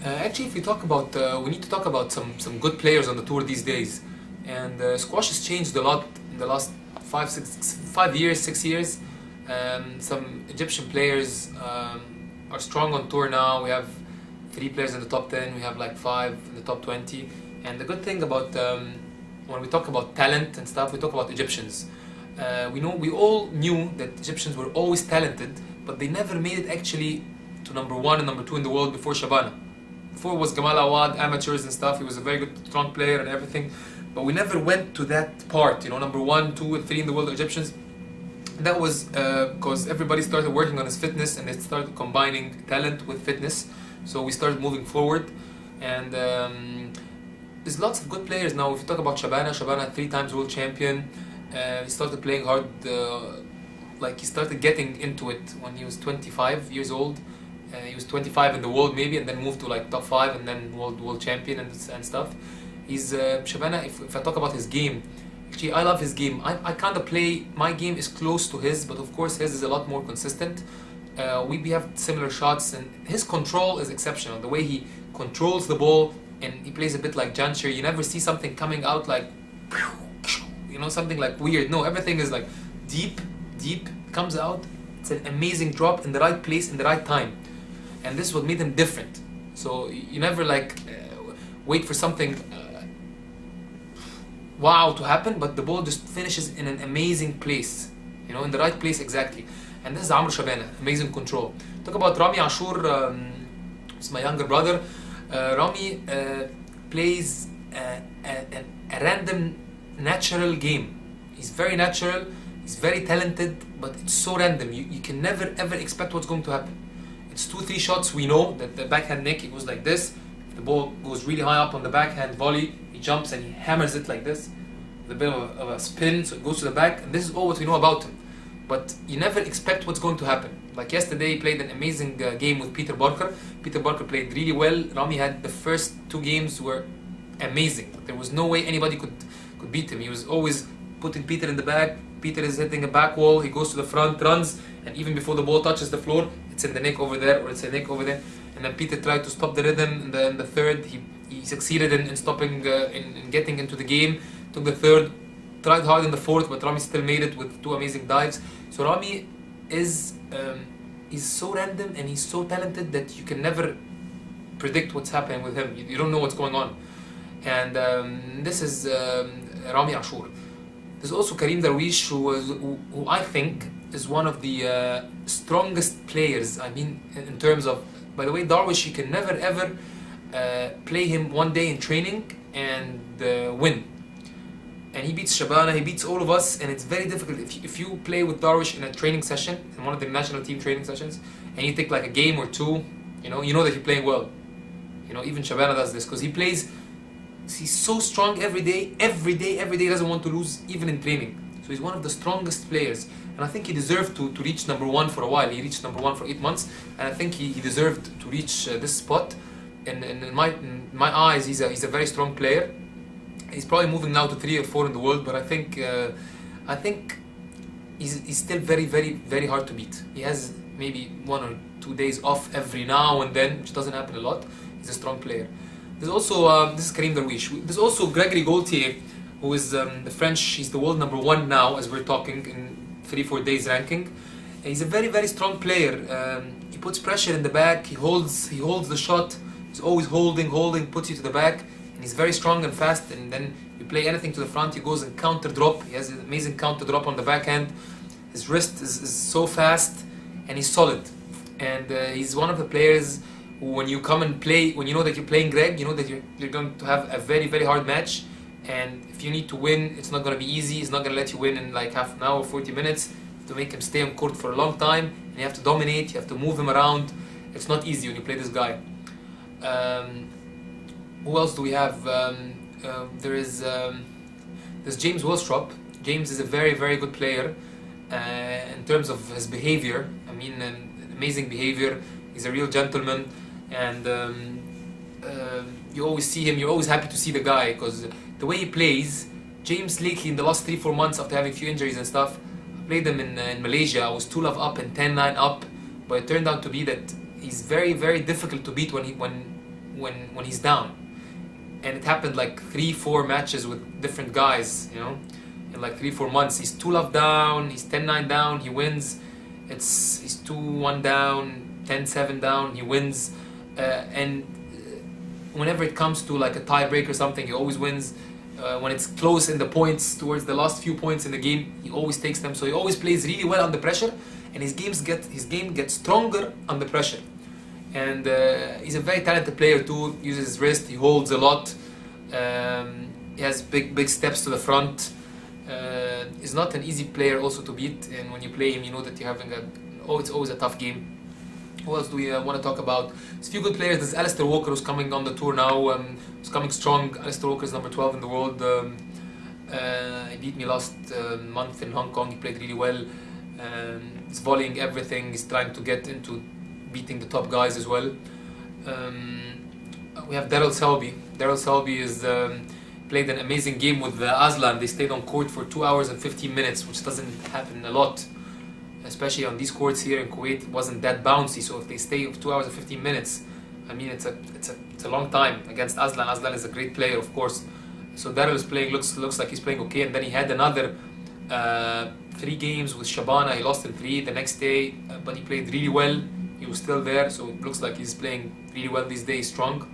Actually, if we talk about, we need to talk about some good players on the tour these days. And squash has changed a lot in the last 5 years, 6 years. Some Egyptian players are strong on tour now. We have 3 players in the top 10. We have like 5 in the top 20. And the good thing about when we talk about talent and stuff, we talk about Egyptians. We all knew that Egyptians were always talented, but they never made it actually to #1 and #2 in the world before Shabana. Before it was Gamal Awad, amateurs and stuff. He was a very good, strong player and everything, but we never went to that part. You know, #1, 2, and 3 in the world of Egyptians. That was because everybody started working on his fitness, and they started combining talent with fitness. So we started moving forward, and there's lots of good players now. If you talk about Shabana, 3 times world champion. He started playing hard, like he started getting into it when he was 25 years old. He was 25 in the world maybe, and then moved to like top 5, and then world champion and stuff. He's Shabana. If I talk about his game, actually I love his game. I kind of play, my game is close to his, but of course his is a lot more consistent. We have similar shots, and his control is exceptional. The way he controls the ball, and he plays a bit like Janshir. You never see something coming out like, you know, something like weird. No, everything is like deep, comes out. It's an amazing drop in the right place, in the right time. And this is what made him different. So you never like wait for something wow to happen, but the ball just finishes in an amazing place, you know, in the right place exactly. And this is Amr Shabana, amazing control. Talk about Ramy Ashour, it's my younger brother. Ramy plays a random, natural game. He's very natural, he's very talented, but it's so random. You can never ever expect what's going to happen. It's 2-3 shots. We know that the backhand nick, it goes like this. If the ball goes really high up on the backhand volley, he jumps and he hammers it like this, with a bit of a spin, so it goes to the back. And this is all what we know about him. But you never expect what's going to happen. Like yesterday, he played an amazing game with Peter Barker. Peter Barker played really well. Ramy had the first 2 games were amazing. There was no way anybody could beat him. He was always putting Peter in the back. Peter is hitting a back wall. He goes to the front, runs, and even before the ball touches the floor, it's in the neck over there, or it's a neck over there. And then Peter tried to stop the rhythm in the third. He succeeded in stopping, in getting into the game. Took the third, tried hard in the fourth, but Ramy still made it with 2 amazing dives. So Ramy is he's so random and he's so talented that you can never predict what's happening with him. You don't know what's going on. And this is Ramy Ashour. There's also Karim Darwish, who I think is one of the strongest players. I mean, in terms of, by the way, Darwish, you can never ever play him one day in training and win. And he beats Shabana, he beats all of us, and it's very difficult. If you play with Darwish in a training session, in one of the national team training sessions, and you take like a game or 2, you know that you're playing well. You know, even Shabana does this, because he plays. He's so strong every day, doesn't want to lose, even in training. So he's one of the strongest players. And I think he deserved to reach #1 for a while. He reached #1 for 8 months. And I think he deserved to reach this spot. And in my eyes, he's a very strong player. He's probably moving now to 3 or 4 in the world. But I think he's still very hard to beat. He has maybe 1 or 2 days off every now and then, which doesn't happen a lot. He's a strong player. There's also, this is Karim Darwish. There's also Gregory Gaultier, who is the French, he's the world #1 now as we're talking in 3-4 days ranking. And he's a very strong player. He puts pressure in the back, he holds the shot, he's always holding, puts you to the back, and he's very strong and fast. And then you play anything to the front, he goes and counter drop. He has an amazing counter drop on the backhand. His wrist is so fast, and he's solid. And he's one of the players when you come and play, when you know that you're playing Greg, you know that you're going to have a very hard match, and if you need to win, it's not going to be easy. He's not going to let you win in like half an hour, 40 minutes. You have to make him stay on court for a long time, and you have to dominate, you have to move him around. It's not easy when you play this guy. Who else do we have? There's James Willstrop. James is a very good player in terms of his behavior. I mean, amazing behavior. He's a real gentleman. And you always see him, you're always happy to see the guy, because the way he plays, James lately in the last 3-4 months after having a few injuries and stuff, I played him in Malaysia. I was 2-love up and 10-9 up, but it turned out to be that he's very difficult to beat when when he's down. And it happened like 3-4 matches with different guys, you know, in like 3-4 months. He's 2-love down, he's 10-9 down, he wins. He's 2-1 down, 10-7 down, he wins. And whenever it comes to like a tiebreak or something, he always wins. When it's close in the points, towards the last few points in the game, he always takes them. So he always plays really well under pressure, and his game gets stronger under pressure. And he's a very talented player too. Uses his wrist, he holds a lot. He has big steps to the front. He's not an easy player also to beat, and when you play him, you know that you're having it's always a tough game. Who else do we want to talk about? There's a few good players. There's Alistair Walker, who's coming on the tour now. He's coming strong. Alistair Walker is number 12 in the world. He beat me last month in Hong Kong. He played really well. He's volleying everything. He's trying to get into beating the top guys as well. We have Daryl Selby. Daryl Selby is played an amazing game with Aslan. They stayed on court for 2 hours and 15 minutes, which doesn't happen a lot. Especially on these courts here in Kuwait, it wasn't that bouncy. So if they stay 2 hours and 15 minutes, I mean, it's a long time against Aslan. Aslan is a great player, of course. So Daryl is playing, looks like he's playing okay. And then he had another 3 games with Shabana. He lost in 3 the next day, but he played really well. He was still there, so it looks like he's playing really well these days, strong.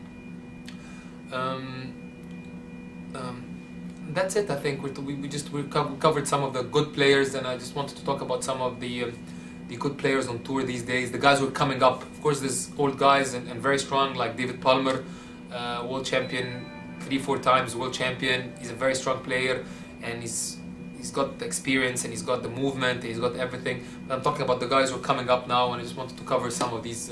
That's it. I think we covered some of the good players, and I just wanted to talk about some of the good players on tour these days. The guys who are coming up. Of course, there's old guys and very strong like David Palmer, world champion, 3-4 times world champion. He's a very strong player, and he's got the experience, and he's got the movement, and he's got everything. But I'm talking about the guys who are coming up now, and I just wanted to cover some of these